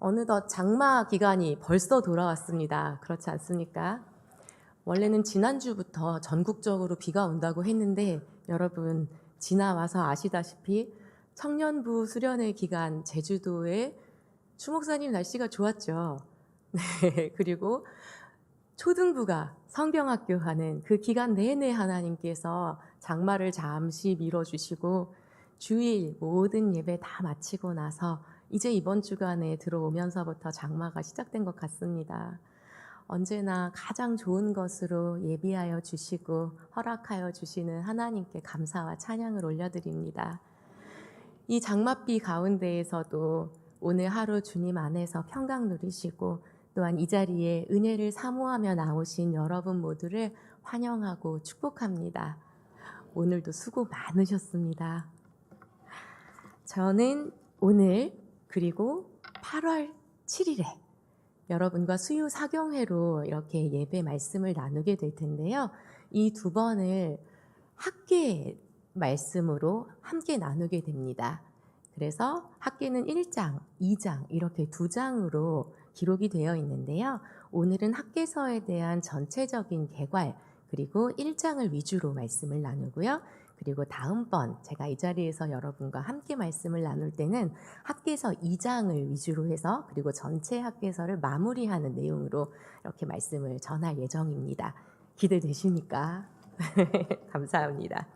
어느덧 장마 기간이 벌써 돌아왔습니다. 그렇지 않습니까? 원래는 지난주부터 전국적으로 비가 온다고 했는데 여러분 지나와서 아시다시피 청년부 수련회 기간 제주도에 추 목사님 날씨가 좋았죠. 네, 그리고 초등부가 성경학교 하는 그 기간 내내 하나님께서 장마를 잠시 밀어주시고 주일 모든 예배 다 마치고 나서 이제 이번 주간에 들어오면서부터 장마가 시작된 것 같습니다. 언제나 가장 좋은 것으로 예비하여 주시고 허락하여 주시는 하나님께 감사와 찬양을 올려드립니다. 이 장맛비 가운데에서도 오늘 하루 주님 안에서 평강 누리시고 또한 이 자리에 은혜를 사모하며 나오신 여러분 모두를 환영하고 축복합니다. 오늘도 수고 많으셨습니다. 저는 오늘 그리고 8월 7일에 여러분과 수요 사경회로 이렇게 예배 말씀을 나누게 될 텐데요. 이 두 번을 학계 말씀으로 함께 나누게 됩니다. 그래서 학계는 1장, 2장 이렇게 두 장으로 기록이 되어 있는데요. 오늘은 학계서에 대한 전체적인 개괄 그리고 1장을 위주로 말씀을 나누고요. 그리고 다음번 제가 이 자리에서 여러분과 함께 말씀을 나눌 때는 학계서 2장을 위주로 해서 그리고 전체 학계서를 마무리하는 내용으로 이렇게 말씀을 전할 예정입니다. 기대되십니까? 감사합니다.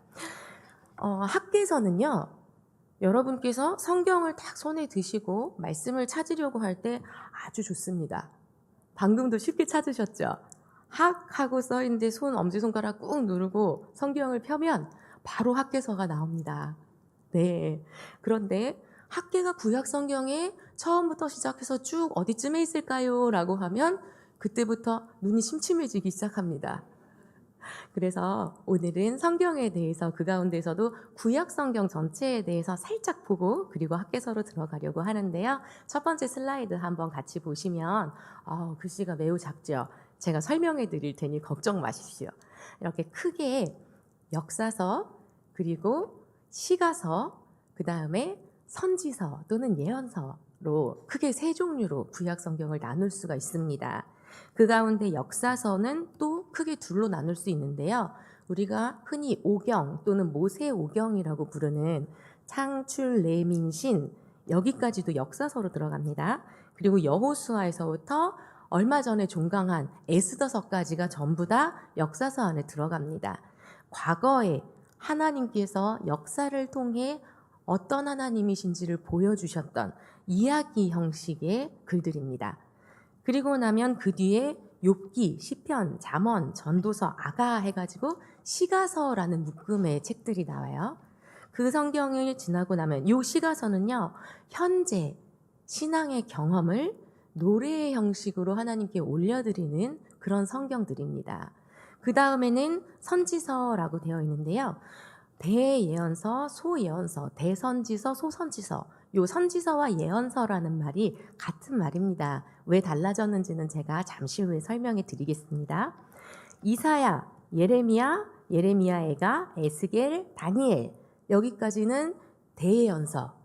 학계서는요. 여러분께서 성경을 딱 손에 드시고 말씀을 찾으려고 할 때 아주 좋습니다. 방금도 쉽게 찾으셨죠? 학하고 써있는데 엄지손가락 꾹 누르고 성경을 펴면 바로 학계서가 나옵니다. 네. 그런데 학계가 구약 성경에 처음부터 시작해서 쭉 어디쯤에 있을까요? 라고 하면 그때부터 눈이 침침해지기 시작합니다. 그래서 오늘은 성경에 대해서 그 가운데서도 구약 성경 전체에 대해서 살짝 보고 그리고 학계서로 들어가려고 하는데요. 첫 번째 슬라이드 한번 같이 보시면 글씨가 매우 작죠. 제가 설명해 드릴 테니 걱정 마십시오. 이렇게 크게 역사서 그리고 시가서 그 다음에 선지서 또는 예언서로 크게 세 종류로 구약 성경을 나눌 수가 있습니다. 그 가운데 역사서는 또 크게 둘로 나눌 수 있는데요. 우리가 흔히 오경 또는 모세오경이라고 부르는 창출, 레민신 여기까지도 역사서로 들어갑니다. 그리고 여호수아에서부터 얼마 전에 종강한 에스더서까지가 전부 다 역사서 안에 들어갑니다. 과거에 하나님께서 역사를 통해 어떤 하나님이신지를 보여주셨던 이야기 형식의 글들입니다. 그리고 나면 그 뒤에 욥기, 시편, 잠언, 전도서, 아가 해가지고 시가서라는 묶음의 책들이 나와요. 그 성경을 지나고 나면 이 시가서는요. 현재 신앙의 경험을 노래의 형식으로 하나님께 올려드리는 그런 성경들입니다. 그 다음에는 선지서라고 되어 있는데요. 대예언서, 소예언서, 대선지서, 소선지서 요 선지서와 예언서라는 말이 같은 말입니다. 왜 달라졌는지는 제가 잠시 후에 설명해 드리겠습니다. 이사야, 예레미야, 예레미야애가, 에스겔, 다니엘 여기까지는 대예언서,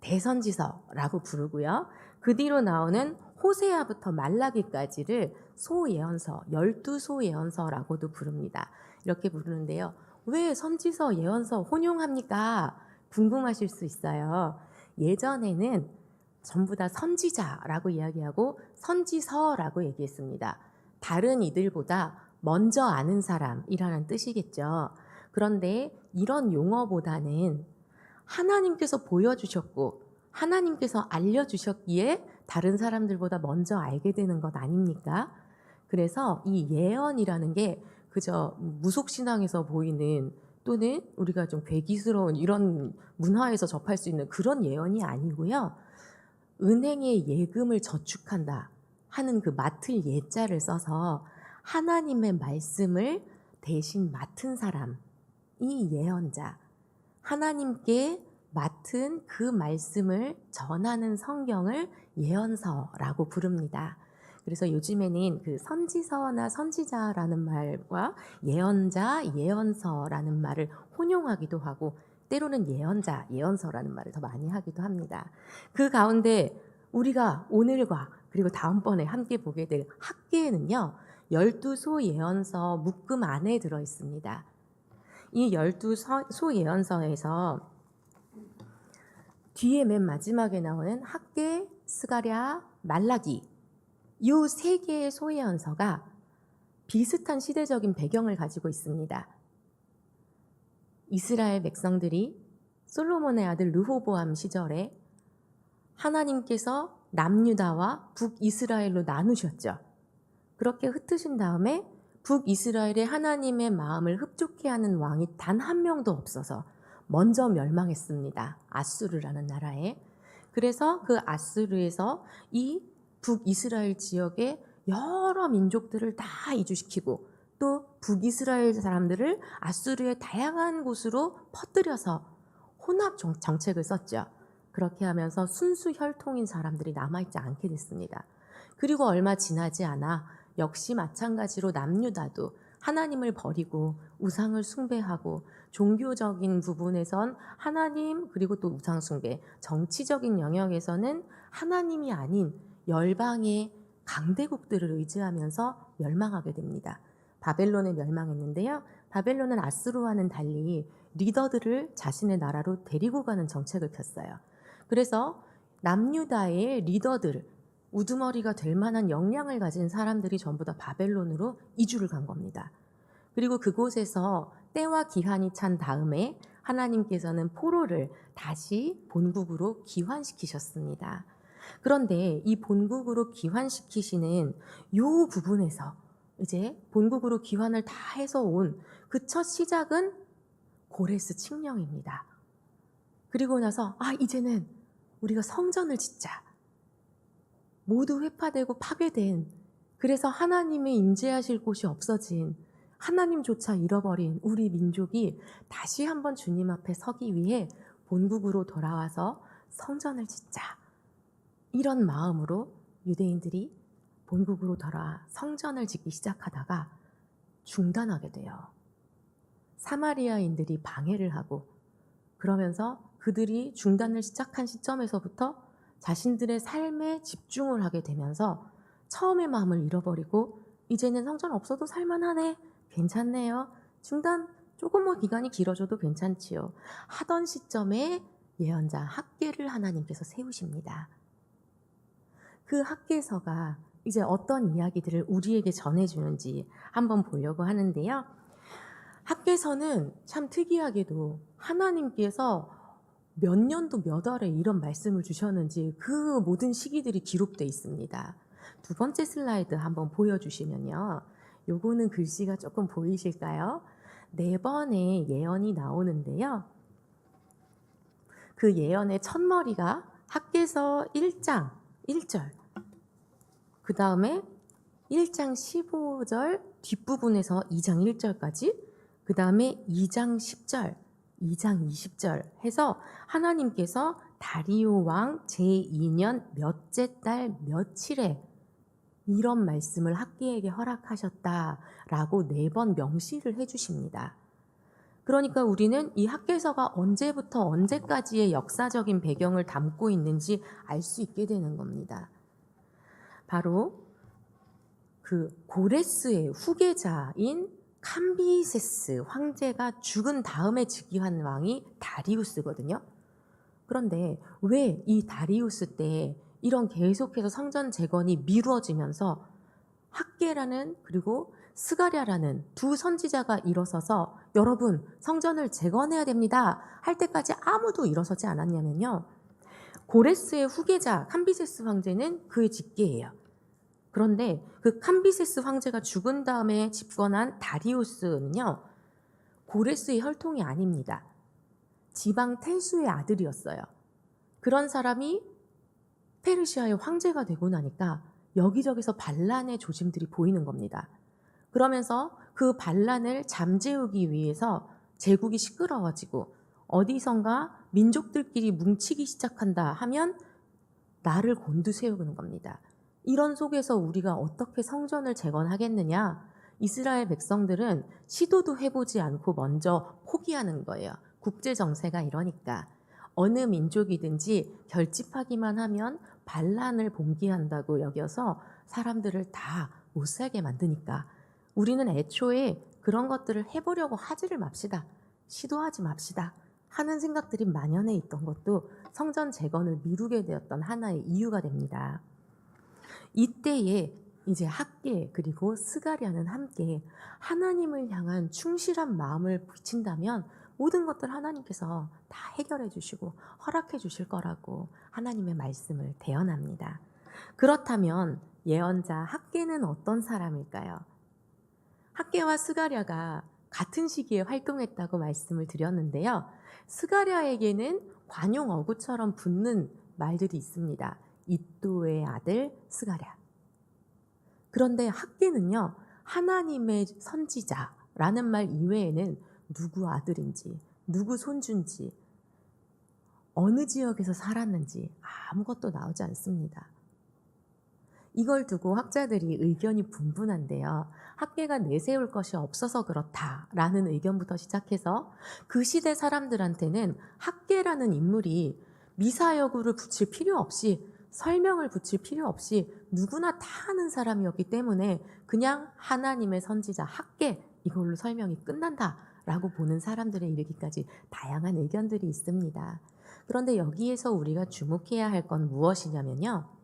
대선지서라고 부르고요. 그 뒤로 나오는 호세아부터 말라기까지를 소예언서, 12소예언서라고도 부릅니다. 이렇게 부르는데요. 왜 선지서, 예언서 혼용합니까? 궁금하실 수 있어요. 예전에는 전부 다 선지자라고 이야기하고 선지서라고 얘기했습니다. 다른 이들보다 먼저 아는 사람이라는 뜻이겠죠. 그런데 이런 용어보다는 하나님께서 보여주셨고 하나님께서 알려주셨기에 다른 사람들보다 먼저 알게 되는 것 아닙니까? 그래서 이 예언이라는 게 그저 무속신앙에서 보이는 또는 우리가 좀 괴기스러운 이런 문화에서 접할 수 있는 그런 예언이 아니고요. 은행에 예금을 저축한다 하는 그 맡을 예자를 써서 하나님의 말씀을 대신 맡은 사람, 이 예언자, 하나님께 맡은 그 말씀을 전하는 성경을 예언서라고 부릅니다. 그래서 요즘에는 그 선지서나 선지자라는 말과 예언자, 예언서라는 말을 혼용하기도 하고 때로는 예언자, 예언서라는 말을 더 많이 하기도 합니다. 그 가운데 우리가 오늘과 그리고 다음번에 함께 보게 될 학계에는요, 12소 예언서 묶음 안에 들어 있습니다. 이 12소 예언서에서 뒤에 맨 마지막에 나오는 학계, 스가랴, 말라기 이 세 개의 소예언서가 비슷한 시대적인 배경을 가지고 있습니다. 이스라엘 백성들이 솔로몬의 아들 르호보암 시절에 하나님께서 남유다와 북이스라엘로 나누셨죠. 그렇게 흩으신 다음에 북이스라엘의 하나님의 마음을 흡족해 하는 왕이 단 한 명도 없어서 먼저 멸망했습니다. 아수르라는 나라에. 그래서 그 아수르에서 이 북이스라엘 지역에 여러 민족들을 다 이주시키고 또 북이스라엘 사람들을 아수르의 다양한 곳으로 퍼뜨려서 혼합 정책을 썼죠. 그렇게 하면서 순수 혈통인 사람들이 남아있지 않게 됐습니다. 그리고 얼마 지나지 않아 역시 마찬가지로 남유다도 하나님을 버리고 우상을 숭배하고 종교적인 부분에선 하나님 그리고 또 우상 숭배, 정치적인 영역에서는 하나님이 아닌 열방의 강대국들을 의지하면서 멸망하게 됩니다. 바벨론에 멸망했는데요. 바벨론은 아수르와는 달리 리더들을 자신의 나라로 데리고 가는 정책을 폈어요. 그래서 남유다의 리더들, 우두머리가 될 만한 역량을 가진 사람들이 전부 다 바벨론으로 이주를 간 겁니다. 그리고 그곳에서 때와 기한이 찬 다음에 하나님께서는 포로를 다시 본국으로 귀환시키셨습니다. 그런데 이 본국으로 귀환시키시는 이 부분에서 이제 본국으로 귀환을 다 해서 온 그 첫 시작은 고레스 칙령입니다. 그리고 나서 이제는 우리가 성전을 짓자. 모두 회파되고 파괴된, 그래서 하나님의 임재하실 곳이 없어진, 하나님조차 잃어버린 우리 민족이 다시 한번 주님 앞에 서기 위해 본국으로 돌아와서 성전을 짓자. 이런 마음으로 유대인들이 본국으로 돌아와 성전을 짓기 시작하다가 중단하게 돼요. 사마리아인들이 방해를 하고, 그러면서 그들이 중단을 시작한 시점에서부터 자신들의 삶에 집중을 하게 되면서 처음의 마음을 잃어버리고 이제는 성전 없어도 살만하네, 괜찮네요, 중단 조금 기간이 길어져도 괜찮지요 하던 시점에 예언자 학계를 하나님께서 세우십니다. 그 학계서가 이제 어떤 이야기들을 우리에게 전해주는지 한번 보려고 하는데요. 학계서는 참 특이하게도 하나님께서 몇 년도 몇 월에 이런 말씀을 주셨는지 그 모든 시기들이 기록되어 있습니다. 두 번째 슬라이드 한번 보여주시면요. 요거는 글씨가 조금 보이실까요? 4번의 예언이 나오는데요. 그 예언의 첫머리가 학계서 1장 1절, 그 다음에 1장 15절 뒷부분에서 2장 1절까지, 그 다음에 2장 10절, 2장 20절 해서 하나님께서 다리오 왕 제2년 몇째 달 며칠에 이런 말씀을 학계에게 허락하셨다라고 4번 명시를 해주십니다. 그러니까 우리는 이 학계서가 언제부터 언제까지의 역사적인 배경을 담고 있는지 알 수 있게 되는 겁니다. 바로 그 고레스의 후계자인 캄비세스 황제가 죽은 다음에 즉위한 왕이 다리우스거든요. 그런데 왜 이 다리우스 때 이런 계속해서 성전 재건이 미루어지면서 학계라는 그리고 스가랴라는 두 선지자가 일어서서 여러분 성전을 재건해야 됩니다 할 때까지 아무도 일어서지 않았냐면요. 고레스의 후계자 캄비세스 황제는 그의 직계예요. 그런데 그 캄비세스 황제가 죽은 다음에 집권한 다리우스는요. 고레스의 혈통이 아닙니다. 지방 태수의 아들이었어요. 그런 사람이 페르시아의 황제가 되고 나니까 여기저기서 반란의 조짐들이 보이는 겁니다. 그러면서 그 반란을 잠재우기 위해서 제국이 시끄러워지고 어디선가 민족들끼리 뭉치기 시작한다 하면 나를 곤두세우는 겁니다. 이런 속에서 우리가 어떻게 성전을 재건하겠느냐? 이스라엘 백성들은 시도도 해보지 않고 먼저 포기하는 거예요. 국제 정세가 이러니까 어느 민족이든지 결집하기만 하면 반란을 봉기한다고 여겨서 사람들을 다 못 살게 만드니까 우리는 애초에 그런 것들을 해보려고 하지를 맙시다. 시도하지 맙시다. 하는 생각들이 만연해 있던 것도 성전 재건을 미루게 되었던 하나의 이유가 됩니다. 이때에 이제 학계 그리고 스가랴는 함께 하나님을 향한 충실한 마음을 비친다면 모든 것들 하나님께서 다 해결해 주시고 허락해 주실 거라고 하나님의 말씀을 대언합니다. 그렇다면 예언자 학계는 어떤 사람일까요? 학계와 스가랴가 같은 시기에 활동했다고 말씀을 드렸는데요. 스가랴에게는 관용 어구처럼 붙는 말들이 있습니다. 이도의 아들 스가랴. 그런데 학계는요, 하나님의 선지자라는 말 이외에는 누구 아들인지, 누구 손주인지, 어느 지역에서 살았는지 아무것도 나오지 않습니다. 이걸 두고 학자들이 의견이 분분한데요. 학계가 내세울 것이 없어서 그렇다라는 의견부터 시작해서 그 시대 사람들한테는 학계라는 인물이 미사여구를 붙일 필요 없이 설명을 붙일 필요 없이 누구나 다 아는 사람이었기 때문에 그냥 하나님의 선지자 학계 이걸로 설명이 끝난다라고 보는 사람들에 이르기까지 다양한 의견들이 있습니다. 그런데 여기에서 우리가 주목해야 할 건 무엇이냐면요.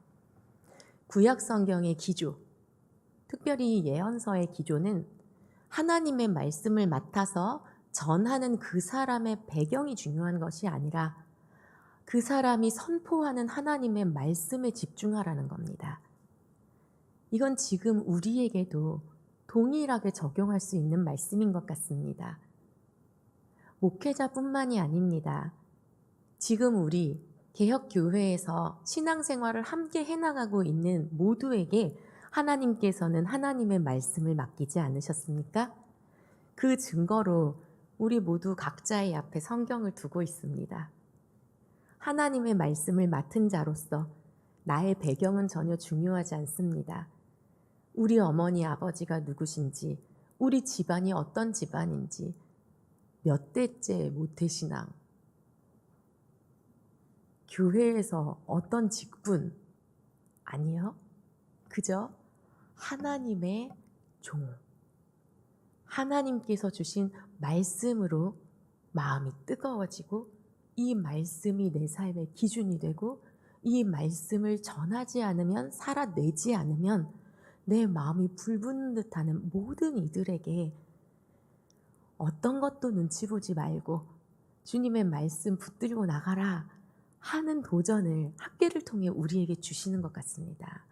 구약 성경의 기조, 특별히 예언서의 기조는 하나님의 말씀을 맡아서 전하는 그 사람의 배경이 중요한 것이 아니라 그 사람이 선포하는 하나님의 말씀에 집중하라는 겁니다. 이건 지금 우리에게도 동일하게 적용할 수 있는 말씀인 것 같습니다. 목회자뿐만이 아닙니다. 지금 우리 개혁교회에서 신앙생활을 함께 해나가고 있는 모두에게 하나님께서는 하나님의 말씀을 맡기지 않으셨습니까? 그 증거로 우리 모두 각자의 앞에 성경을 두고 있습니다. 하나님의 말씀을 맡은 자로서 나의 배경은 전혀 중요하지 않습니다. 우리 어머니 아버지가 누구신지, 우리 집안이 어떤 집안인지, 몇 대째 모태신앙, 교회에서 어떤 직분, 아니요. 그저 하나님의 종, 하나님께서 주신 말씀으로 마음이 뜨거워지고 이 말씀이 내 삶의 기준이 되고 이 말씀을 전하지 않으면, 살아내지 않으면 내 마음이 불붙는 듯하는 모든 이들에게 어떤 것도 눈치 보지 말고 주님의 말씀 붙들고 나가라 하는 도전을 학계를 통해 우리에게 주시는 것 같습니다.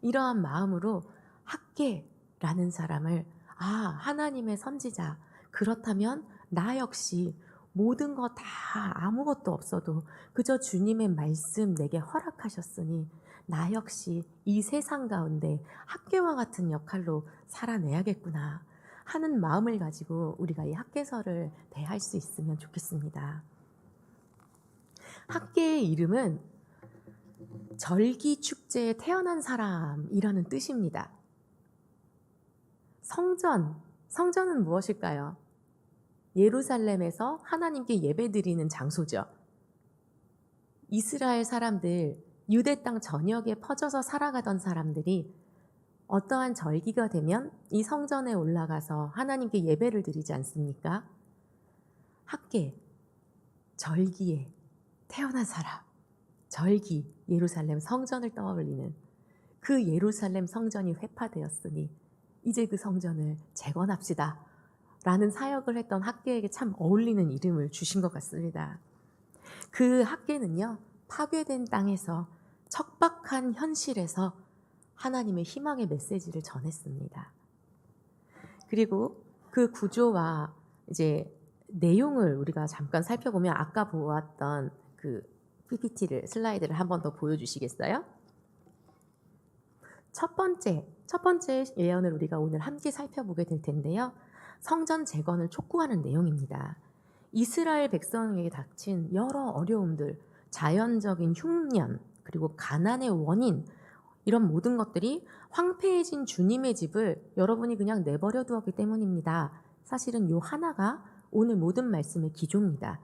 이러한 마음으로 학계라는 사람을 하나님의 선지자, 그렇다면 나 역시 모든 거 다 아무것도 없어도 그저 주님의 말씀 내게 허락하셨으니 나 역시 이 세상 가운데 학계와 같은 역할로 살아내야겠구나 하는 마음을 가지고 우리가 이 학계서를 대할 수 있으면 좋겠습니다. 학계의 이름은 절기 축제에 태어난 사람이라는 뜻입니다. 성전은 무엇일까요? 예루살렘에서 하나님께 예배드리는 장소죠. 이스라엘 사람들, 유대 땅 전역에 퍼져서 살아가던 사람들이 어떠한 절기가 되면 이 성전에 올라가서 하나님께 예배를 드리지 않습니까? 학계, 절기에 태어난 사람, 절기, 예루살렘 성전을 떠올리는 그 예루살렘 성전이 회파되었으니 이제 그 성전을 재건합시다 라는 사역을 했던 학계에게 참 어울리는 이름을 주신 것 같습니다. 그 학계는요, 파괴된 땅에서 척박한 현실에서 하나님의 희망의 메시지를 전했습니다. 그리고 그 구조와 이제 내용을 우리가 잠깐 살펴보면 아까 보았던 그 PPT를, 슬라이드를 한 번 더 보여주시겠어요? 첫 번째 예언을 우리가 오늘 함께 살펴보게 될 텐데요. 성전 재건을 촉구하는 내용입니다. 이스라엘 백성에게 닥친 여러 어려움들, 자연적인 흉년, 그리고 가난의 원인, 이런 모든 것들이 황폐해진 주님의 집을 여러분이 그냥 내버려 두었기 때문입니다. 사실은 요 하나가 오늘 모든 말씀의 기조입니다.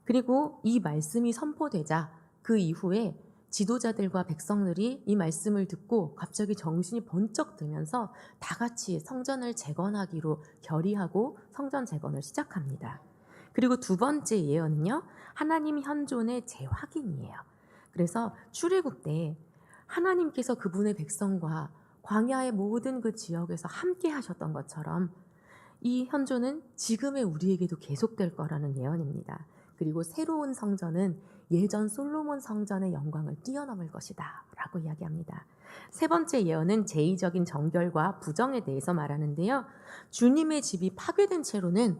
그리고 이 말씀이 선포되자 그 이후에 지도자들과 백성들이 이 말씀을 듣고 갑자기 정신이 번쩍 들면서 다 같이 성전을 재건하기로 결의하고 성전 재건을 시작합니다. 그리고 두 번째 예언은요, 하나님 현존의 재확인이에요. 그래서 출애굽 때 하나님께서 그분의 백성과 광야의 모든 그 지역에서 함께 하셨던 것처럼 이 현존은 지금의 우리에게도 계속될 거라는 예언입니다. 그리고 새로운 성전은 예전 솔로몬 성전의 영광을 뛰어넘을 것이다 라고 이야기합니다. 세 번째 예언은 제의적인 정결과 부정에 대해서 말하는데요. 주님의 집이 파괴된 채로는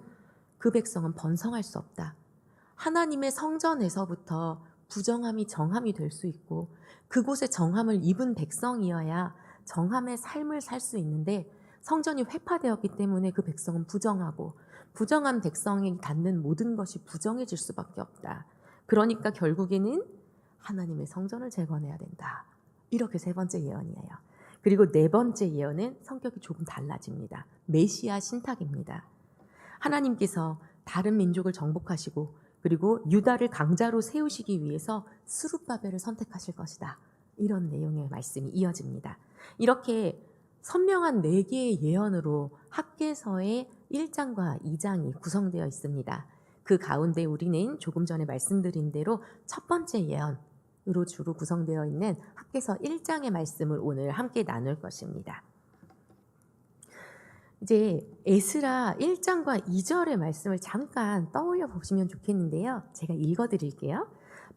그 백성은 번성할 수 없다. 하나님의 성전에서부터 부정함이 정함이 될 수 있고 그곳에 정함을 입은 백성이어야 정함의 삶을 살 수 있는데 성전이 회파되었기 때문에 그 백성은 부정하고 부정한 백성이 갖는 모든 것이 부정해질 수밖에 없다. 그러니까 결국에는 하나님의 성전을 재건해야 된다. 이렇게 세 번째 예언이에요. 그리고 네 번째 예언은 성격이 조금 달라집니다. 메시아 신탁입니다. 하나님께서 다른 민족을 정복하시고 그리고 유다를 강자로 세우시기 위해서 스룹바벨을 선택하실 것이다. 이런 내용의 말씀이 이어집니다. 이렇게 선명한 4개의 예언으로 학개서의 1장과 2장이 구성되어 있습니다. 그 가운데 우리는 조금 전에 말씀드린 대로 첫 번째 예언으로 주로 구성되어 있는 학개서 1장의 말씀을 오늘 함께 나눌 것입니다. 이제 에스라 1장과 2절의 말씀을 잠깐 떠올려 보시면 좋겠는데요. 제가 읽어드릴게요.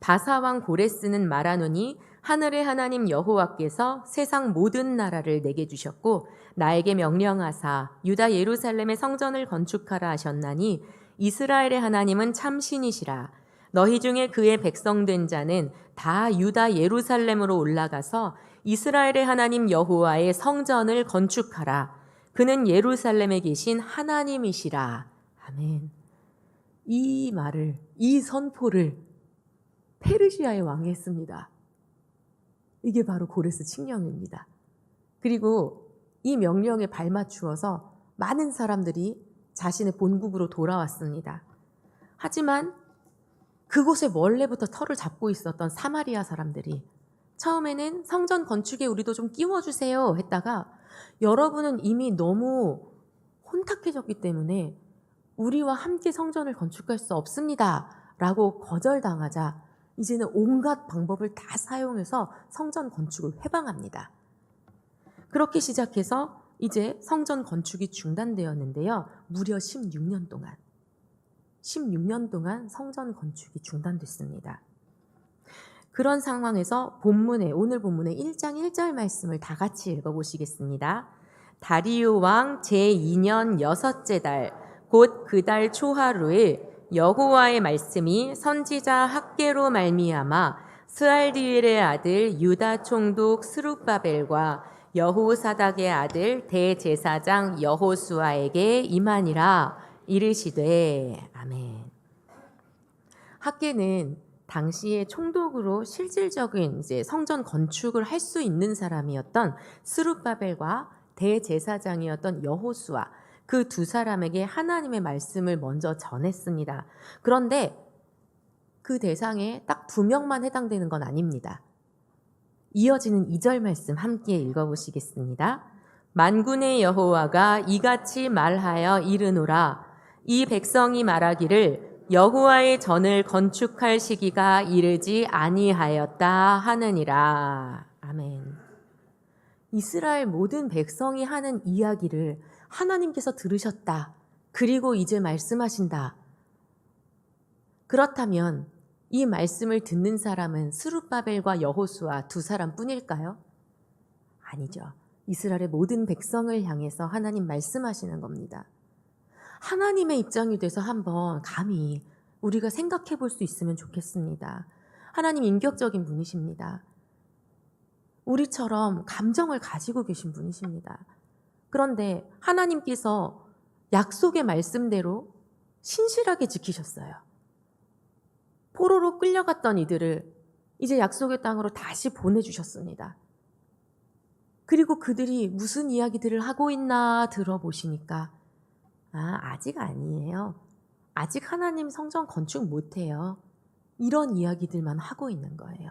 바사왕 고레스는 말하노니 하늘의 하나님 여호와께서 세상 모든 나라를 내게 주셨고 나에게 명령하사 유다 예루살렘의 성전을 건축하라 하셨나니 이스라엘의 하나님은 참신이시라. 너희 중에 그의 백성된 자는 다 유다 예루살렘으로 올라가서 이스라엘의 하나님 여호와의 성전을 건축하라. 그는 예루살렘에 계신 하나님이시라. 아멘. 이 말을, 이 선포를 페르시아의 왕이 했습니다. 이게 바로 고레스 칙령입니다. 그리고 이 명령에 발맞추어서 많은 사람들이 자신의 본국으로 돌아왔습니다. 하지만 그곳에 원래부터 터를 잡고 있었던 사마리아 사람들이 처음에는 성전 건축에 우리도 좀 끼워주세요 했다가 여러분은 이미 너무 혼탁해졌기 때문에 우리와 함께 성전을 건축할 수 없습니다 라고 거절당하자 이제는 온갖 방법을 다 사용해서 성전 건축을 회방합니다. 그렇게 시작해서 이제 성전 건축이 중단되었는데요. 무려 16년 동안 성전 건축이 중단됐습니다. 그런 상황에서 오늘 본문의 1장 1절 말씀을 다 같이 읽어보시겠습니다. 다리오 왕 제2년 6째 달, 곧 그 달 초하루에 여호와의 말씀이 선지자 학개로 말미암아 스알디엘의 아들 유다 총독 스룹바벨과 여호사닥의 아들 대제사장 여호수아에게 임하니라. 이르시되 아멘. 학개는 당시에 총독으로 실질적인 이제 성전 건축을 할 수 있는 사람이었던 스룹바벨과 대제사장이었던 여호수아, 그 두 사람에게 하나님의 말씀을 먼저 전했습니다. 그런데 그 대상에 딱 2명만 해당되는 건 아닙니다. 이어지는 2절 말씀 함께 읽어보시겠습니다. 만군의 여호와가 이같이 말하여 이르노라. 이 백성이 말하기를 여호와의 전을 건축할 시기가 이르지 아니하였다 하느니라. 아멘. 이스라엘 모든 백성이 하는 이야기를 하나님께서 들으셨다. 그리고 이제 말씀하신다. 그렇다면 이 말씀을 듣는 사람은 스룹바벨과 여호수아 두 사람뿐일까요? 아니죠. 이스라엘의 모든 백성을 향해서 하나님 말씀하시는 겁니다. 하나님의 입장이 돼서 한번 감히 우리가 생각해 볼 수 있으면 좋겠습니다. 하나님 인격적인 분이십니다. 우리처럼 감정을 가지고 계신 분이십니다. 그런데 하나님께서 약속의 말씀대로 신실하게 지키셨어요. 포로로 끌려갔던 이들을 이제 약속의 땅으로 다시 보내주셨습니다. 그리고 그들이 무슨 이야기들을 하고 있나 들어보시니까 아직 아니에요. 아직 하나님 성전 건축 못해요. 이런 이야기들만 하고 있는 거예요.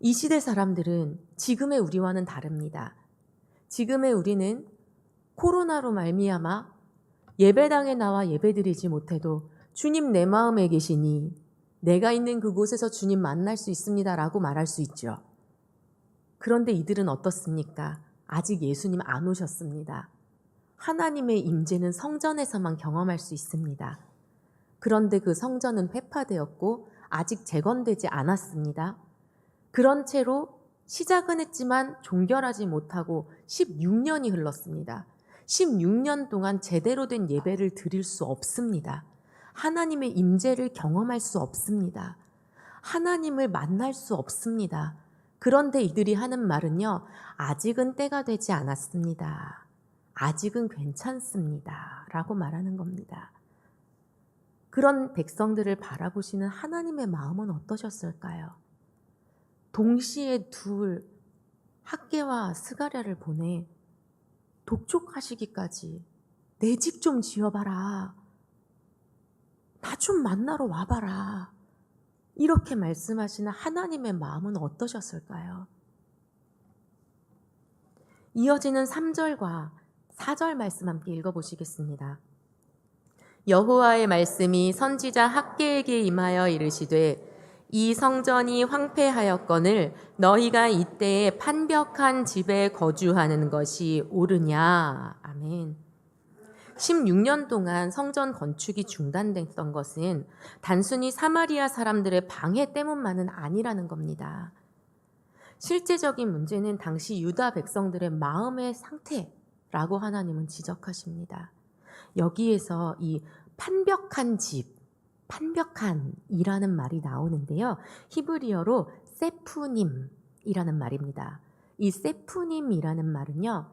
이 시대 사람들은 지금의 우리와는 다릅니다. 지금의 우리는 코로나로 말미암아 예배당에 나와 예배드리지 못해도 주님 내 마음에 계시니 내가 있는 그곳에서 주님 만날 수 있습니다라고 말할 수 있죠. 그런데 이들은 어떻습니까? 아직 예수님 안 오셨습니다. 하나님의 임재는 성전에서만 경험할 수 있습니다. 그런데 그 성전은 회파되었고 아직 재건되지 않았습니다. 그런 채로 시작은 했지만 종결하지 못하고 16년이 흘렀습니다. 16년 동안 제대로 된 예배를 드릴 수 없습니다. 하나님의 임재를 경험할 수 없습니다. 하나님을 만날 수 없습니다. 그런데 이들이 하는 말은요, 아직은 때가 되지 않았습니다. 아직은 괜찮습니다. 라고 말하는 겁니다. 그런 백성들을 바라보시는 하나님의 마음은 어떠셨을까요? 동시에 둘 학개와 스가랴를 보내 독촉하시기까지 내 집 좀 지어봐라. 나 좀 만나러 와봐라. 이렇게 말씀하시는 하나님의 마음은 어떠셨을까요? 이어지는 3절과 4절 말씀 함께 읽어보시겠습니다. 여호와의 말씀이 선지자 학개에게 임하여 이르시되 이 성전이 황폐하였거늘 너희가 이때에 판벽한 집에 거주하는 것이 옳으냐. 아멘. 16년 동안 성전 건축이 중단됐던 것은 단순히 사마리아 사람들의 방해 때문만은 아니라는 겁니다. 실제적인 문제는 당시 유다 백성들의 마음의 상태라고 하나님은 지적하십니다. 여기에서 이 판벽한 집, 판벽한이라는 말이 나오는데요. 히브리어로 세푸님이라는 말입니다. 이 세푸님이라는 말은요,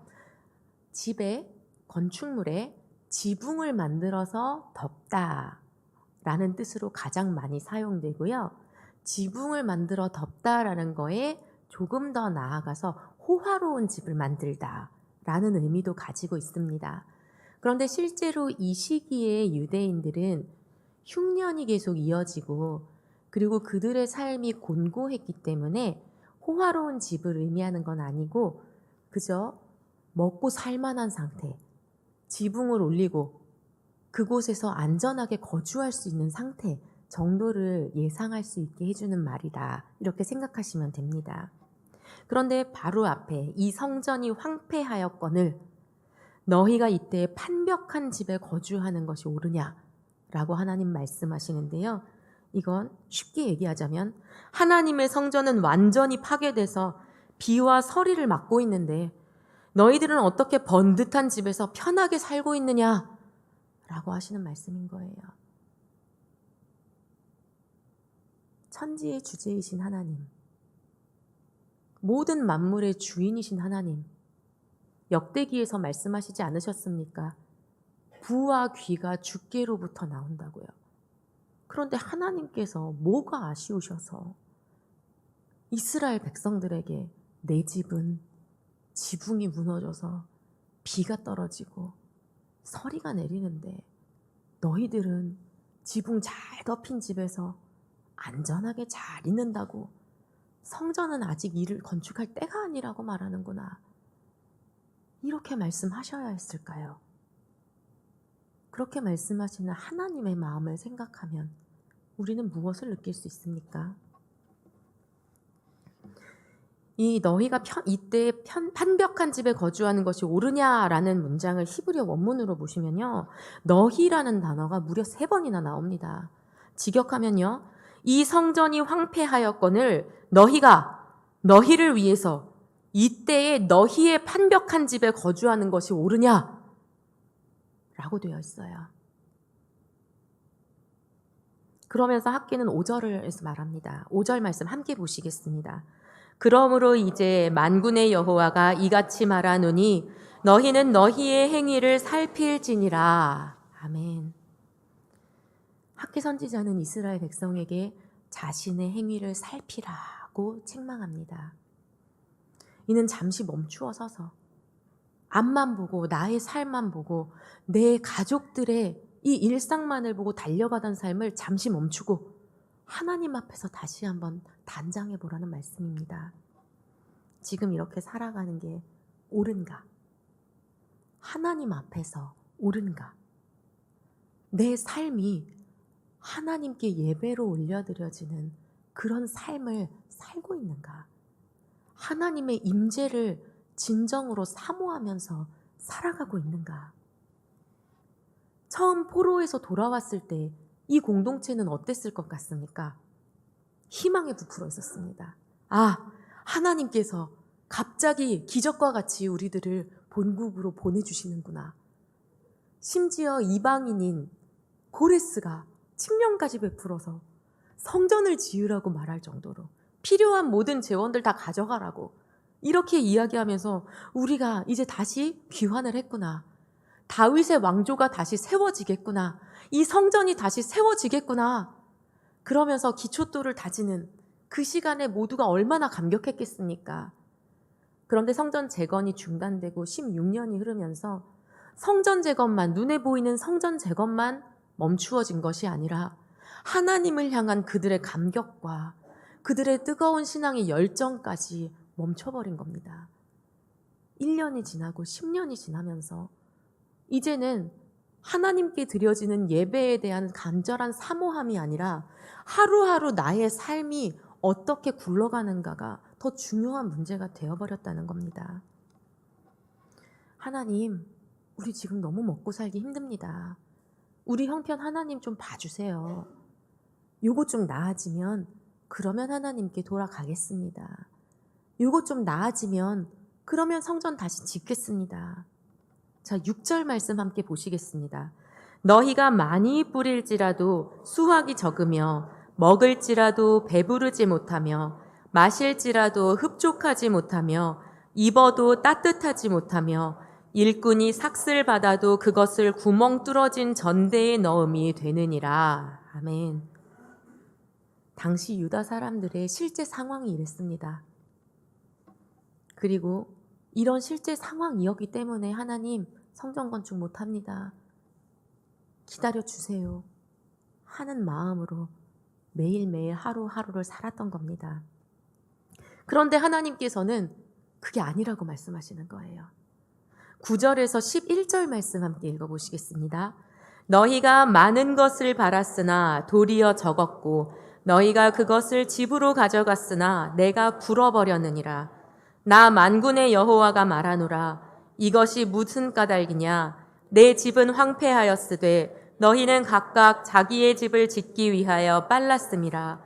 집에, 건축물에 지붕을 만들어서 덮다라는 뜻으로 가장 많이 사용되고요. 지붕을 만들어 덮다라는 거에 조금 더 나아가서 호화로운 집을 만들다라는 의미도 가지고 있습니다. 그런데 실제로 이 시기에 유대인들은 흉년이 계속 이어지고 그리고 그들의 삶이 곤고했기 때문에 호화로운 집을 의미하는 건 아니고 그저 먹고 살만한 상태, 지붕을 올리고 그곳에서 안전하게 거주할 수 있는 상태 정도를 예상할 수 있게 해주는 말이다. 이렇게 생각하시면 됩니다. 그런데 바로 앞에 이 성전이 황폐하였거늘 너희가 이때 판벽한 집에 거주하는 것이 옳으냐라고 하나님 말씀하시는데요. 이건 쉽게 얘기하자면 하나님의 성전은 완전히 파괴돼서 비와 서리를 맞고 있는데 너희들은 어떻게 번듯한 집에서 편하게 살고 있느냐라고 하시는 말씀인 거예요. 천지의 주제이신 하나님, 모든 만물의 주인이신 하나님, 역대기에서 말씀하시지 않으셨습니까? 부와 귀가 주께로부터 나온다고요. 그런데 하나님께서 뭐가 아쉬우셔서 이스라엘 백성들에게 내 집은 지붕이 무너져서 비가 떨어지고 서리가 내리는데 너희들은 지붕 잘 덮인 집에서 안전하게 잘 있는다고 성전은 아직 이를 건축할 때가 아니라고 말하는구나. 이렇게 말씀하셔야 했을까요? 그렇게 말씀하시는 하나님의 마음을 생각하면 우리는 무엇을 느낄 수 있습니까? 이 너희가 이때 판벽한 집에 거주하는 것이 옳으냐라는 문장을 히브리어 원문으로 보시면요. 너희라는 단어가 무려 3번이나 나옵니다. 직역하면요. 이 성전이 황폐하였거늘 너희를 위해서 이때에 너희의 판벽한 집에 거주하는 것이 옳으냐? 라고 되어 있어요. 그러면서 학기는 5절에서 말합니다. 5절 말씀 함께 보시겠습니다. 그러므로 이제 만군의 여호와가 이같이 말하노니 너희는 너희의 행위를 살필지니라. 아멘. 학기 선지자는 이스라엘 백성에게 자신의 행위를 살피라고 책망합니다. 이는 잠시 멈추어 서서 앞만 보고 나의 삶만 보고 내 가족들의 이 일상만을 보고 달려가던 삶을 잠시 멈추고 하나님 앞에서 다시 한번 단장해 보라는 말씀입니다. 지금 이렇게 살아가는 게 옳은가? 하나님 앞에서 옳은가? 내 삶이 하나님께 예배로 올려드려지는 그런 삶을 살고 있는가? 하나님의 임재를 진정으로 사모하면서 살아가고 있는가? 처음 포로에서 돌아왔을 때 이 공동체는 어땠을 것 같습니까? 희망에 부풀어 있었습니다. 아, 하나님께서 갑자기 기적과 같이 우리들을 본국으로 보내주시는구나. 심지어 이방인인 고레스가 칙령까지 베풀어서 성전을 지으라고 말할 정도로 필요한 모든 재원들 다 가져가라고 이렇게 이야기하면서 우리가 이제 다시 귀환을 했구나. 다윗의 왕조가 다시 세워지겠구나. 이 성전이 다시 세워지겠구나. 그러면서 기초돌을 다지는 그 시간에 모두가 얼마나 감격했겠습니까? 그런데 성전 재건이 중단되고 16년이 흐르면서 성전 재건만, 눈에 보이는 성전 재건만 멈추어진 것이 아니라 하나님을 향한 그들의 감격과 그들의 뜨거운 신앙의 열정까지 멈춰버린 겁니다. 1년이 지나고 10년이 지나면서 이제는 하나님께 드려지는 예배에 대한 간절한 사모함이 아니라 하루하루 나의 삶이 어떻게 굴러가는가가 더 중요한 문제가 되어버렸다는 겁니다. 하나님, 우리 지금 너무 먹고 살기 힘듭니다. 우리 형편 하나님 좀 봐주세요. 요거 좀 나아지면 그러면 하나님께 돌아가겠습니다. 요거 좀 나아지면 그러면 성전 다시 짓겠습니다. 자, 6절 말씀 함께 보시겠습니다. 너희가 많이 뿌릴지라도 수확이 적으며 먹을지라도 배부르지 못하며 마실지라도 흡족하지 못하며 입어도 따뜻하지 못하며 일꾼이 삭슬 받아도 그것을 구멍 뚫어진 전대에 넣음이 되느니라. 아멘. 당시 유다 사람들의 실제 상황이 이랬습니다. 그리고 이런 실제 상황이었기 때문에 하나님 성전 건축 못합니다. 기다려주세요. 하는 마음으로 매일매일 하루하루를 살았던 겁니다. 그런데 하나님께서는 그게 아니라고 말씀하시는 거예요. 9절에서 11절 말씀 함께 읽어보시겠습니다. 너희가 많은 것을 바랐으나 도리어 적었고 너희가 그것을 집으로 가져갔으나 내가 불어버렸느니라. 나 만군의 여호와가 말하노라. 이것이 무슨 까닭이냐? 내 집은 황폐하였으되 너희는 각각 자기의 집을 짓기 위하여 빨랐음이라.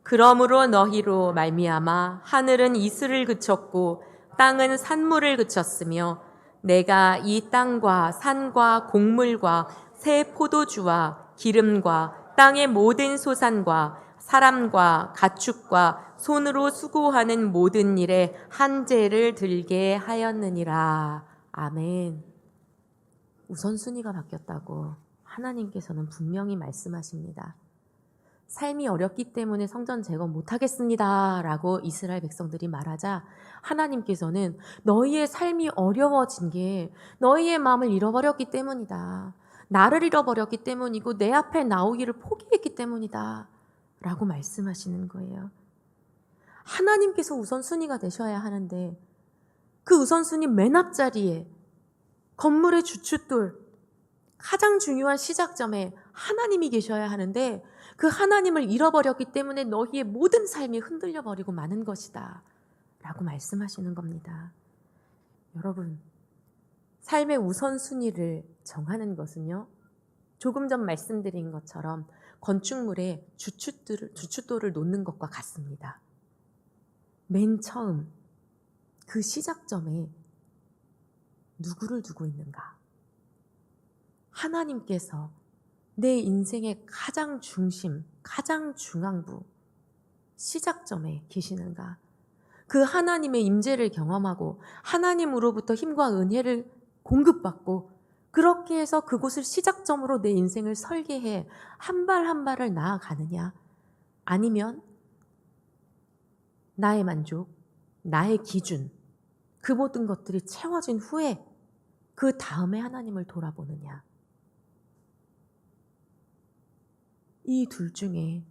그러므로 너희로 말미암아 하늘은 이슬을 그쳤고 땅은 산물을 그쳤으며 내가 이 땅과 산과 곡물과 새 포도주와 기름과 땅의 모든 소산과 사람과 가축과 손으로 수고하는 모든 일에 한재를 들게 하였느니라. 아멘. 우선순위가 바뀌었다고 하나님께서는 분명히 말씀하십니다. 삶이 어렵기 때문에 성전 재건 못하겠습니다 라고 이스라엘 백성들이 말하자 하나님께서는 너희의 삶이 어려워진 게 너희의 마음을 잃어버렸기 때문이다. 나를 잃어버렸기 때문이고 내 앞에 나오기를 포기했기 때문이다 라고 말씀하시는 거예요. 하나님께서 우선순위가 되셔야 하는데 그 우선순위 맨 앞자리에 건물의 주춧돌, 가장 중요한 시작점에 하나님이 계셔야 하는데 그 하나님을 잃어버렸기 때문에 너희의 모든 삶이 흔들려 버리고 마는 것이다 라고 말씀하시는 겁니다. 여러분, 삶의 우선순위를 정하는 것은요, 조금 전 말씀드린 것처럼 건축물에 주춧돌을 놓는 것과 같습니다. 맨 처음 그 시작점에 누구를 두고 있는가? 하나님께서 내 인생의 가장 중심, 가장 중앙부, 시작점에 계시는가? 그 하나님의 임재를 경험하고 하나님으로부터 힘과 은혜를 공급받고 그렇게 해서 그곳을 시작점으로 내 인생을 설계해 한 발 한 발을 나아가느냐? 아니면 나의 만족, 나의 기준, 그 모든 것들이 채워진 후에 그 다음에 하나님을 돌아보느냐? 이 둘 중에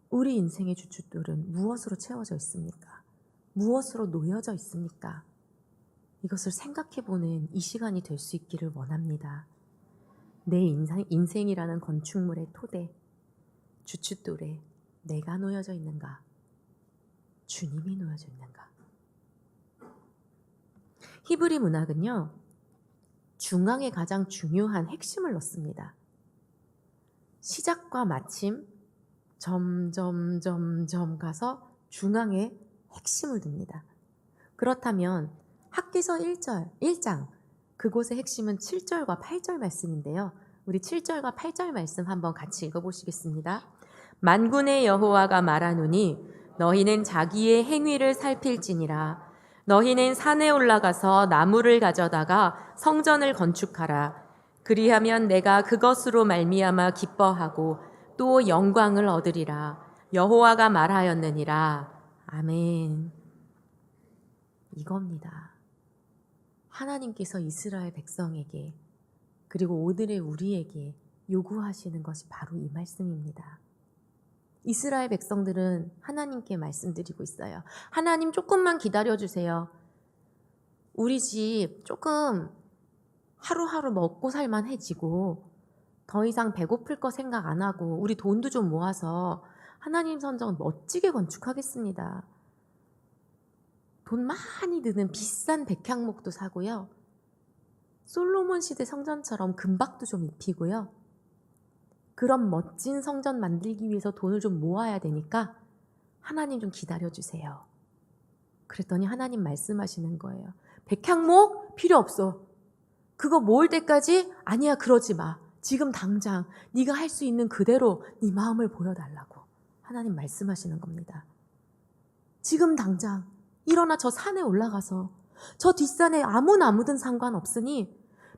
우리 인생의 주춧돌은 무엇으로 채워져 있습니까? 무엇으로 놓여져 있습니까? 이것을 생각해보는 이 시간이 될 수 있기를 원합니다. 내 인생이라는 건축물의 토대, 주춧돌에 내가 놓여져 있는가? 주님이 놓여져 있는가? 히브리 문학은요, 중앙에 가장 중요한 핵심을 넣습니다. 시작과 마침, 점점 가서 중앙에 핵심을 둡니다. 그렇다면 학기서 1장, 그곳의 핵심은 7절과 8절 말씀인데요. 우리 7절과 8절 말씀 한번 같이 읽어보시겠습니다. 만군의 여호와가 말하노니 너희는 자기의 행위를 살필지니라. 너희는 산에 올라가서 나무를 가져다가 성전을 건축하라. 그리하면 내가 그것으로 말미암아 기뻐하고 또 영광을 얻으리라. 여호와가 말하였느니라. 아멘. 이겁니다. 하나님께서 이스라엘 백성에게 그리고 오늘의 우리에게 요구하시는 것이 바로 이 말씀입니다. 이스라엘 백성들은 하나님께 말씀드리고 있어요. 하나님 조금만 기다려주세요. 우리 집 조금 하루하루 먹고 살만해지고 더 이상 배고플 거 생각 안 하고 우리 돈도 좀 모아서 하나님 성전 멋지게 건축하겠습니다. 돈 많이 드는 비싼 백향목도 사고요. 솔로몬 시대 성전처럼 금박도 좀 입히고요. 그런 멋진 성전 만들기 위해서 돈을 좀 모아야 되니까 하나님 좀 기다려주세요. 그랬더니 하나님 말씀하시는 거예요. 백향목 필요 없어. 그거 모을 때까지 아니야, 그러지 마. 지금 당장 네가 할 수 있는 그대로 네 마음을 보여달라고 하나님 말씀하시는 겁니다. 지금 당장 일어나 저 산에 올라가서 저 뒷산에 아무 나무든 상관없으니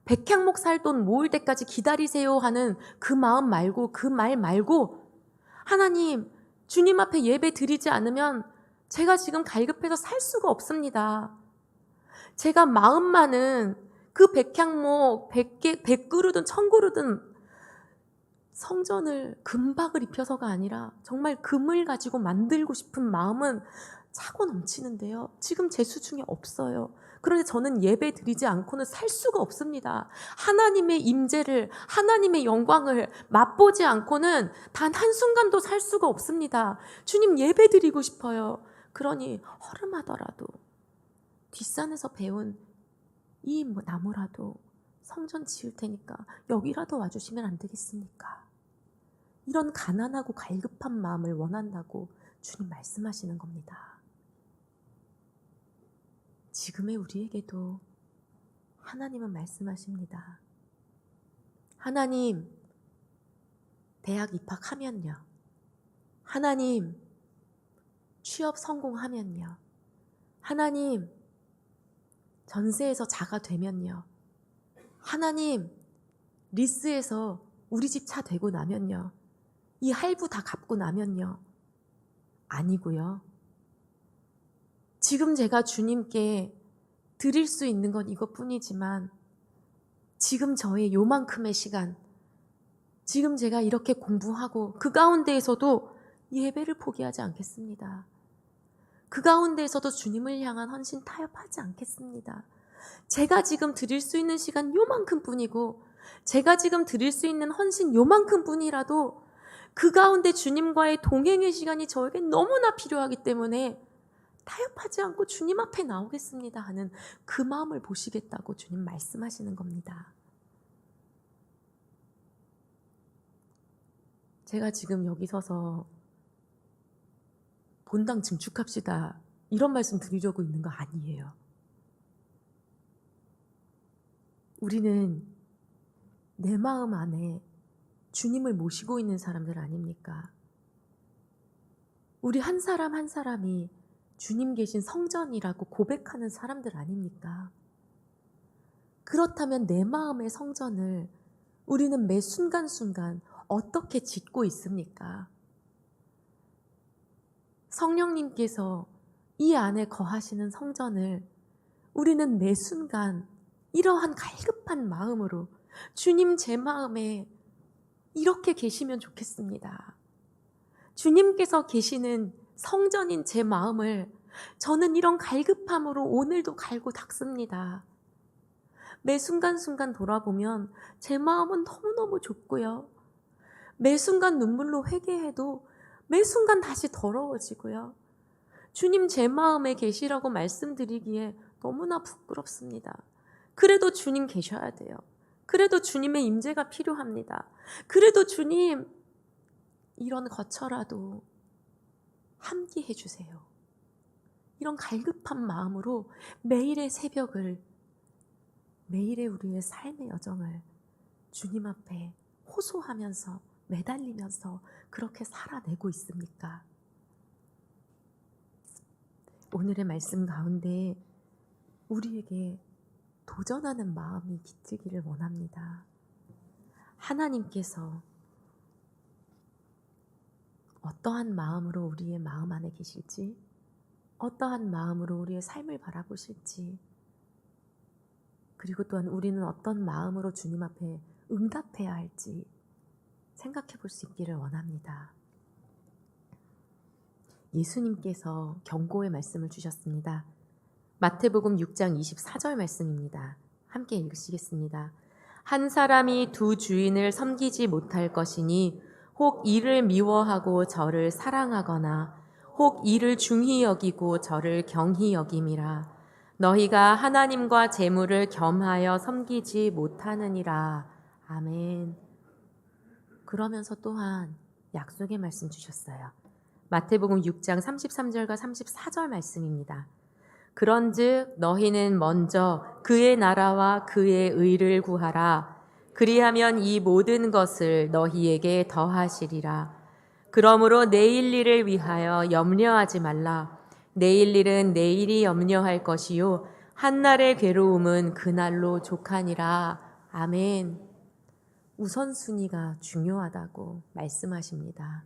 백향목 살 돈 모을 때까지 기다리세요 하는 그 마음 말고 그 말 말고 하나님 주님 앞에 예배 드리지 않으면 제가 지금 갈급해서 살 수가 없습니다. 제가 마음만은 그 백향목 100그루든 1000그루든 성전을 금박을 입혀서가 아니라 정말 금을 가지고 만들고 싶은 마음은 차고 넘치는데요. 지금 제 수중에 없어요. 그런데 저는 예배 드리지 않고는 살 수가 없습니다. 하나님의 임재를, 하나님의 영광을 맛보지 않고는 단 한순간도 살 수가 없습니다. 주님 예배 드리고 싶어요. 그러니 허름하더라도 뒷산에서 배운 이 나무라도 성전 지을 테니까 여기라도 와주시면 안 되겠습니까? 이런 가난하고 갈급한 마음을 원한다고 주님 말씀하시는 겁니다. 지금의 우리에게도 하나님은 말씀하십니다. 하나님, 대학 입학하면요. 하나님, 취업 성공하면요. 하나님, 전세에서 자가 되면요. 하나님, 리스에서 우리 집 차 되고 나면요. 이 할부 다 갚고 나면요. 아니고요. 지금 제가 주님께 드릴 수 있는 건 이것뿐이지만 지금 저의 요만큼의 시간, 지금 제가 이렇게 공부하고 그 가운데에서도 예배를 포기하지 않겠습니다. 그 가운데에서도 주님을 향한 헌신 타협하지 않겠습니다. 제가 지금 드릴 수 있는 시간 요만큼 뿐이고 제가 지금 드릴 수 있는 헌신 요만큼 뿐이라도 그 가운데 주님과의 동행의 시간이 저에게 너무나 필요하기 때문에 타협하지 않고 주님 앞에 나오겠습니다 하는 그 마음을 보시겠다고 주님 말씀하시는 겁니다. 제가 지금 여기 서서 본당 증축합시다 이런 말씀 드리려고 있는 거 아니에요. 우리는 내 마음 안에 주님을 모시고 있는 사람들 아닙니까? 우리 한 사람 한 사람이 주님 계신 성전이라고 고백하는 사람들 아닙니까? 그렇다면 내 마음의 성전을 우리는 매 순간순간 어떻게 짓고 있습니까? 성령님께서 이 안에 거하시는 성전을 우리는 매 순간 이러한 갈급한 마음으로 주님 제 마음에 이렇게 계시면 좋겠습니다. 주님께서 계시는 성전인 제 마음을 저는 이런 갈급함으로 오늘도 갈고 닦습니다. 매 순간순간 돌아보면 제 마음은 너무너무 좁고요. 매 순간 눈물로 회개해도 매 순간 다시 더러워지고요. 주님 제 마음에 계시라고 말씀드리기에 너무나 부끄럽습니다. 그래도 주님 계셔야 돼요. 그래도 주님의 임재가 필요합니다. 그래도 주님 이런 거쳐라도 함께 해주세요. 이런 갈급한 마음으로 매일의 새벽을, 매일의 우리의 삶의 여정을 주님 앞에 호소하면서 매달리면서 그렇게 살아내고 있습니까? 오늘의 말씀 가운데 우리에게 도전하는 마음이 깃들기를 원합니다. 하나님께서 어떠한 마음으로 우리의 마음 안에 계실지, 어떠한 마음으로 우리의 삶을 바라보실지, 그리고 또한 우리는 어떤 마음으로 주님 앞에 응답해야 할지 생각해 볼 수 있기를 원합니다. 예수님께서 경고의 말씀을 주셨습니다. 마태복음 6장 24절 말씀입니다. 함께 읽으시겠습니다. 한 사람이 두 주인을 섬기지 못할 것이니 혹 이를 미워하고 저를 사랑하거나 혹 이를 중히 여기고 저를 경히 여김이라. 너희가 하나님과 재물을 겸하여 섬기지 못하느니라. 아멘. 그러면서 또한 약속의 말씀 주셨어요. 마태복음 6장 33절과 34절 말씀입니다. 그런즉 너희는 먼저 그의 나라와 그의 의를 구하라. 그리하면 이 모든 것을 너희에게 더하시리라. 그러므로 내일 일을 위하여 염려하지 말라. 내일 일은 내일이 염려할 것이요 한날의 괴로움은 그날로 족하니라. 아멘. 우선순위가 중요하다고 말씀하십니다.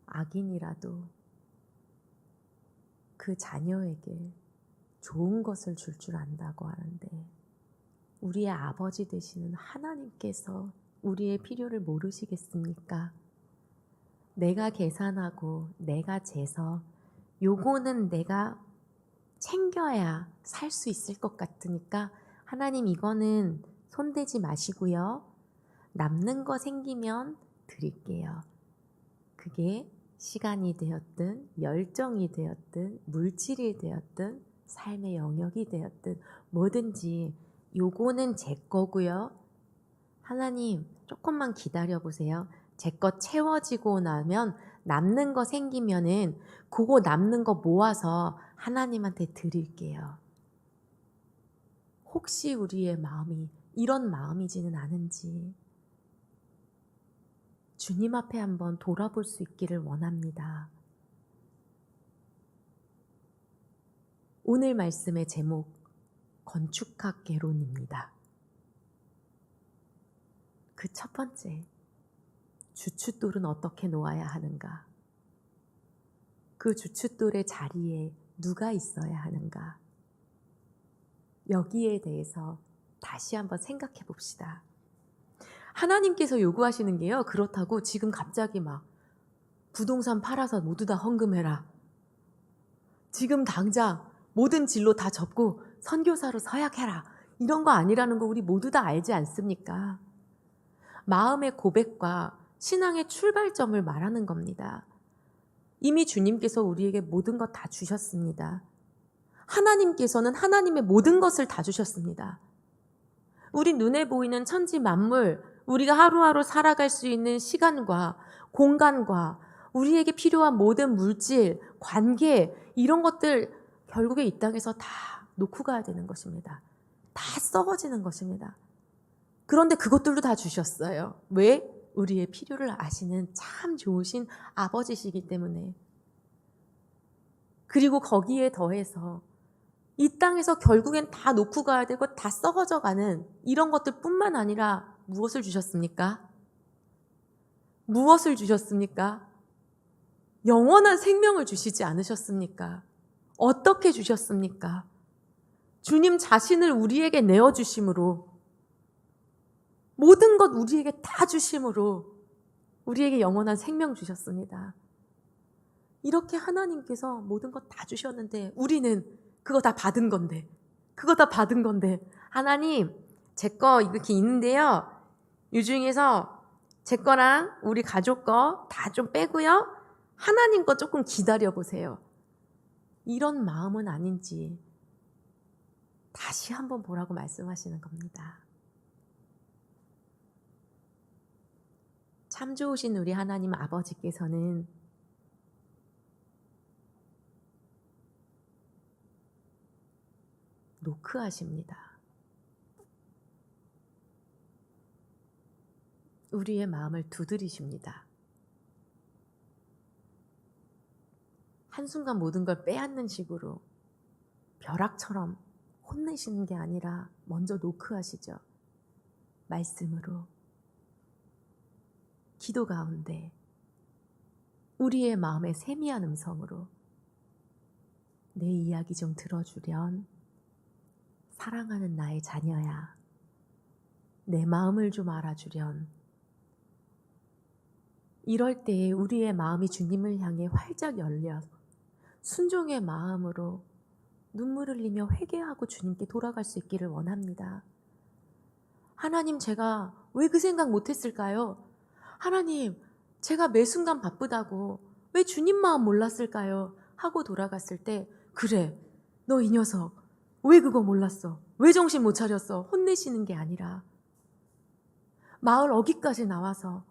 악인이라도 그 자녀에게 좋은 것을 줄 줄 안다고 하는데 우리의 아버지 되시는 하나님께서 우리의 필요를 모르시겠습니까? 내가 계산하고 내가 재서 요거는 내가 챙겨야 살 수 있을 것 같으니까 하나님 이거는 손대지 마시고요. 남는 거 생기면 드릴게요. 그게 시간이 되었든 열정이 되었든 물질이 되었든 삶의 영역이 되었든 뭐든지 요거는 제 거고요. 하나님 조금만 기다려 보세요. 제 거 채워지고 나면 남는 거 생기면은 그거 남는 거 모아서 하나님한테 드릴게요. 혹시 우리의 마음이 이런 마음이지는 않은지 주님 앞에 한번 돌아볼 수 있기를 원합니다. 오늘 말씀의 제목 건축학 개론입니다. 그 첫 번째, 주춧돌은 어떻게 놓아야 하는가? 그 주춧돌의 자리에 누가 있어야 하는가? 여기에 대해서 다시 한번 생각해 봅시다. 하나님께서 요구하시는 게요, 그렇다고 지금 갑자기 막 부동산 팔아서 모두 다 헌금해라. 지금 당장 모든 진로 다 접고 선교사로 서약해라. 이런 거 아니라는 거 우리 모두 다 알지 않습니까? 마음의 고백과 신앙의 출발점을 말하는 겁니다. 이미 주님께서 우리에게 모든 것 다 주셨습니다. 하나님께서는 하나님의 모든 것을 다 주셨습니다. 우리 눈에 보이는 천지 만물, 우리가 하루하루 살아갈 수 있는 시간과 공간과 우리에게 필요한 모든 물질, 관계 이런 것들 결국에 이 땅에서 다 놓고 가야 되는 것입니다. 다 썩어지는 것입니다. 그런데 그것들도 다 주셨어요. 왜? 우리의 필요를 아시는 참 좋으신 아버지시기 때문에. 그리고 거기에 더해서 이 땅에서 결국엔 다 놓고 가야 되고 다 썩어져 가는 이런 것들 뿐만 아니라 무엇을 주셨습니까? 무엇을 주셨습니까? 영원한 생명을 주시지 않으셨습니까? 어떻게 주셨습니까? 주님 자신을 우리에게 내어주심으로 모든 것 우리에게 다 주심으로 우리에게 영원한 생명 주셨습니다. 이렇게 하나님께서 모든 것 다 주셨는데 우리는 그거 다 받은 건데 하나님 제 거 이렇게 있는데요. 이 중에서 제 거랑 우리 가족 거 다 좀 빼고요. 하나님 거 조금 기다려보세요. 이런 마음은 아닌지 다시 한번 보라고 말씀하시는 겁니다. 참 좋으신 우리 하나님 아버지께서는 노크하십니다. 우리의 마음을 두드리십니다. 한순간 모든 걸 빼앗는 식으로 벼락처럼 혼내시는 게 아니라 먼저 노크하시죠. 말씀으로, 기도 가운데, 우리의 마음의 세미한 음성으로 내 이야기 좀 들어주련. 사랑하는 나의 자녀야, 내 마음을 좀 알아주련. 이럴 때에 우리의 마음이 주님을 향해 활짝 열려 순종의 마음으로 눈물을 흘리며 회개하고 주님께 돌아갈 수 있기를 원합니다. 하나님, 제가 왜 그 생각 못했을까요? 하나님, 제가 매 순간 바쁘다고 왜 주님 마음 몰랐을까요? 하고 돌아갔을 때, 그래, 너 이 녀석 왜 그거 몰랐어? 왜 정신 못 차렸어? 혼내시는 게 아니라 마을 어귀까지 나와서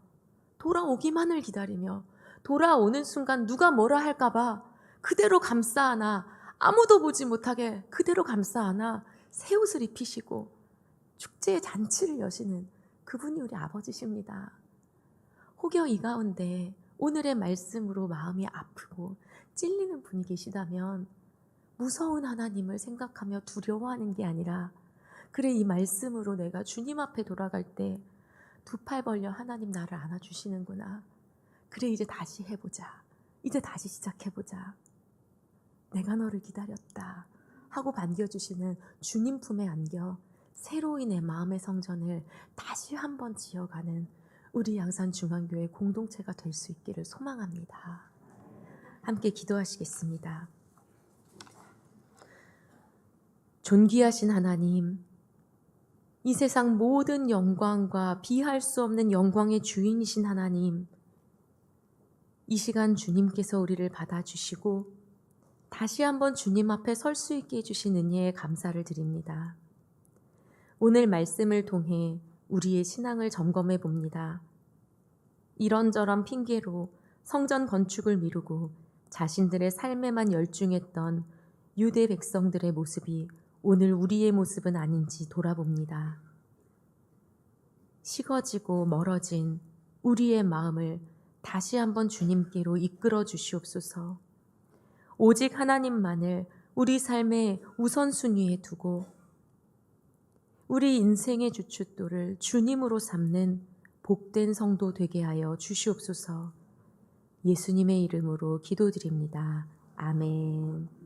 돌아오기만을 기다리며 돌아오는 순간 누가 뭐라 할까봐 그대로 감싸 안아, 아무도 보지 못하게 그대로 감싸 안아 새 옷을 입히시고 축제의 잔치를 여시는 그분이 우리 아버지십니다. 혹여 이 가운데 오늘의 말씀으로 마음이 아프고 찔리는 분이 계시다면 무서운 하나님을 생각하며 두려워하는 게 아니라, 그래, 이 말씀으로 내가 주님 앞에 돌아갈 때 두 팔 벌려 하나님 나를 안아주시는구나. 그래, 이제 다시 해보자. 이제 다시 시작해보자. 내가 너를 기다렸다 하고 반겨주시는 주님 품에 안겨 새로이 내 마음의 성전을 다시 한번 지어가는 우리 양산 중앙교회 공동체가 될 수 있기를 소망합니다. 함께 기도하시겠습니다. 존귀하신 하나님, 이 세상 모든 영광과 비할 수 없는 영광의 주인이신 하나님, 이 시간 주님께서 우리를 받아주시고 다시 한번 주님 앞에 설 수 있게 해주신 은혜에 감사를 드립니다. 오늘 말씀을 통해 우리의 신앙을 점검해 봅니다. 이런저런 핑계로 성전 건축을 미루고 자신들의 삶에만 열중했던 유대 백성들의 모습이 오늘 우리의 모습은 아닌지 돌아봅니다. 식어지고 멀어진 우리의 마음을 다시 한번 주님께로 이끌어 주시옵소서. 오직 하나님만을 우리 삶의 우선순위에 두고 우리 인생의 주춧돌을 주님으로 삼는 복된 성도 되게 하여 주시옵소서. 예수님의 이름으로 기도드립니다. 아멘.